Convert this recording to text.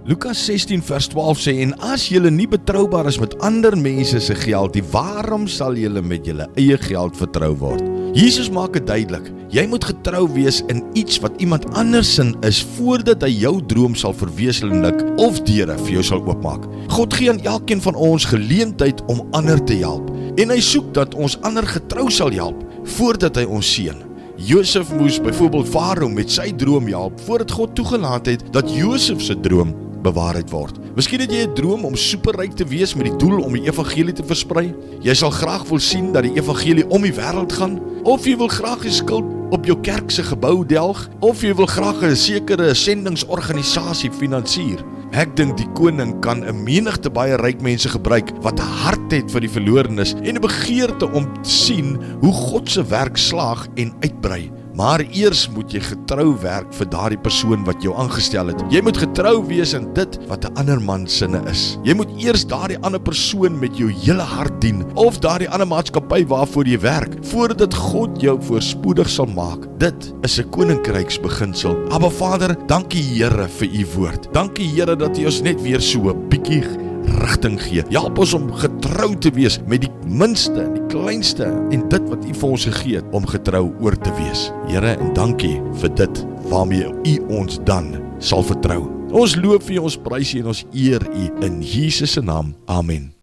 Lukas 16 vers 12 sê, en as julle nie betroubaar is met ander mense se geld nie, waarom sal julle met julle eie geld vertrou word? Jesus maak dit duidelik, jy moet getrou wees in iets wat iemand anders sin is, voordat hy jou droom sal verwesenlik of deure vir jou sal oopmaak. God gee aan elkeen van ons geleentheid om ander te help, en hy soek dat ons ander getrou sal help, voordat hy ons seën. Josef moes byvoorbeeld Farao met sy droom help, voordat God toegelaat het dat Josef se droom bewaarheid word. Miskien het jy 'n droom om superryk te wees met die doel om die evangelie te versprei. Jy sal graag wil sien dat die evangelie om die wêreld gaan, of jy wil graag die skuld op jou kerk se gebou delg, of jy wil graag 'n sekere sendingsorganisasie finansier. Ek dink die koning kan 'n menigte baie ryk mense gebruik wat 'n hart het vir die verlorenes en 'n begeerte om te sien hoe God se werk slaag en uitbrei. Maar eers moet jy getrou werk vir daardie persoon wat jou aangestel het. Jy moet getrou wees in dit wat 'n ander man sinne is. Jy moet eers daardie ander persoon met jou hele hart dien, of daardie ander maatskappy waarvoor jy werk, voordat God jou voorspoedig sal maak. Dit is 'n koninkryksbeginsel. Abba Vader, dankie Here vir u woord. Dankie Here dat u ons net weer so 'n bietjie rigting gee. Help ons om getrou te wees met die minste en die kleinste en dit wat u vir ons gegee het om getrou oor te wees. Here, en dankie vir dit waarmee u ons dan sal vertrou. Ons loof vir u, ons prys u en ons eer u in Jesus se naam. Amen.